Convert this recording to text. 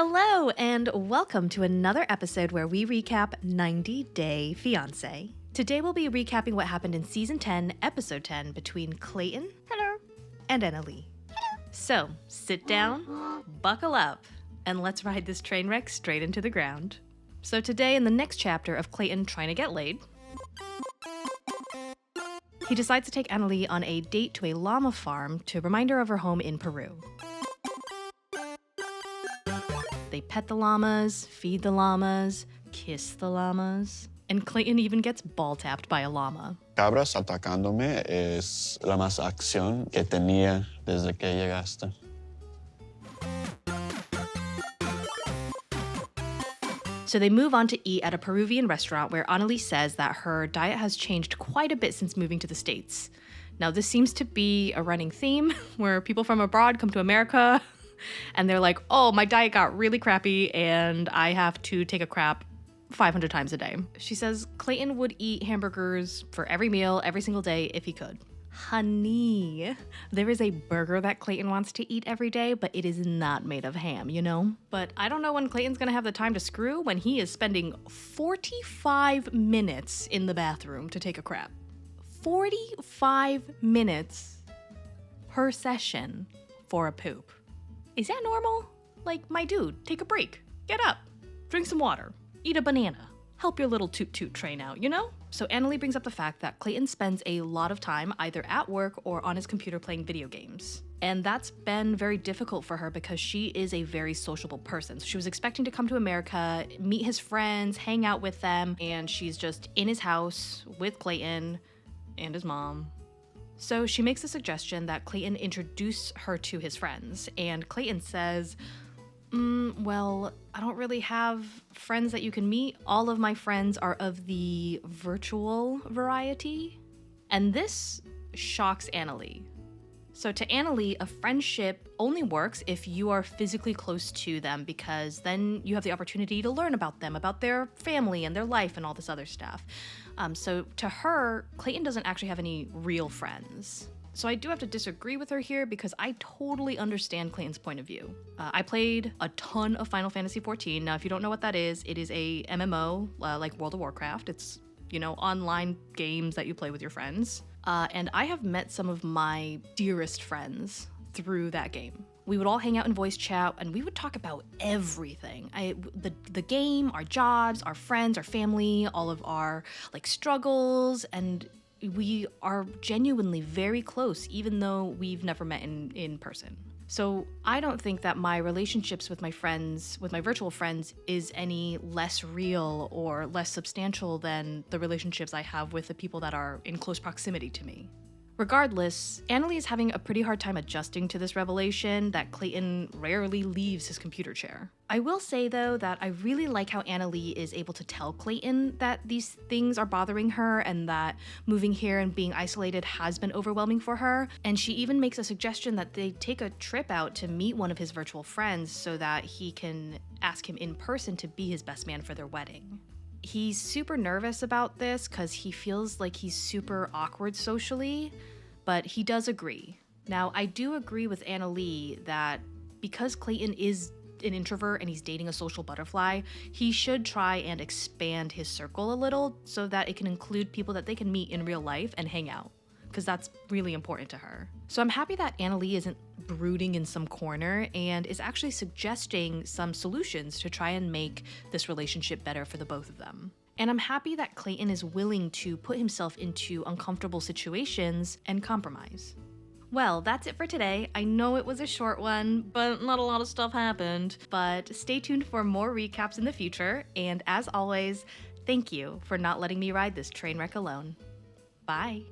Hello, and welcome to another episode where we recap 90 Day Fiance. Today we'll be recapping what happened in Season 10, Episode 10 between Clayton and Anali. So, sit down, buckle up, and let's ride this train wreck straight into the ground. So today, in the next chapter of Clayton trying to get laid, he decides to take Anali on a date to a llama farm to remind her of her home in Peru. They pet the llamas, feed the llamas, kiss the llamas, and Clayton even gets ball-tapped by a llama. Cabras atacándome es la más acción que tenía desde que llegaste. So they move on to eat at a Peruvian restaurant where Anali says that her diet has changed quite a bit since moving to the States. Now, this seems to be a running theme where people from abroad come to America and they're like, oh, my diet got really crappy and I have to take a crap 500 times a day. She says Clayton would eat hamburgers for every meal, every single day if he could. Honey, there is a burger that Clayton wants to eat every day, but it is not made of ham, you know? But I don't know when Clayton's gonna have the time to screw when he is spending 45 minutes in the bathroom to take a crap. 45 minutes per session for a poop. Is that normal? Like, my dude, take a break. Get up. Drink some water. Eat a banana. Help your little toot-toot train out, you know? So Anali brings up the fact that Clayton spends a lot of time either at work or on his computer playing video games. And that's been very difficult for her because she is a very sociable person. So she was expecting to come to America, meet his friends, hang out with them, and she's just in his house with Clayton and his mom. So she makes the suggestion that Clayton introduce her to his friends, and Clayton says, well, I don't really have friends that you can meet. All of my friends are of the virtual variety. And this shocks Anali. So to Anali, a friendship only works if you are physically close to them because then you have the opportunity to learn about them, about their family and their life and all this other stuff. So to her, Clayton doesn't actually have any real friends. So I do have to disagree with her here because I totally understand Clayton's point of view. I played a ton of Final Fantasy XIV. Now, if you don't know what that is, it is a MMO like World of Warcraft. It's, you know, online games that you play with your friends. And I have met some of my dearest friends through that game. We would all hang out in voice chat and we would talk about everything. The game, our jobs, our friends, our family, all of our like struggles, and we are genuinely very close, even though we've never met in person. So I don't think that my relationships with my friends, with my virtual friends, is any less real or less substantial than the relationships I have with the people that are in close proximity to me. Regardless, Anali is having a pretty hard time adjusting to this revelation that Clayton rarely leaves his computer chair. I will say, though, that I really like how Anali is able to tell Clayton that these things are bothering her and that moving here and being isolated has been overwhelming for her. And she even makes a suggestion that they take a trip out to meet one of his virtual friends so that he can ask him in person to be his best man for their wedding. He's super nervous about this because he feels like he's super awkward socially, but he does agree. Now, I do agree with Anali that because Clayton is an introvert and he's dating a social butterfly, he should try and expand his circle a little so that it can include people that they can meet in real life and hang out, because that's really important to her. So I'm happy that Anali isn't brooding in some corner and is actually suggesting some solutions to try and make this relationship better for the both of them. And I'm happy that Clayton is willing to put himself into uncomfortable situations and compromise. Well, that's it for today. I know it was a short one, but not a lot of stuff happened. But stay tuned for more recaps in the future. And as always, thank you for not letting me ride this train wreck alone. Bye.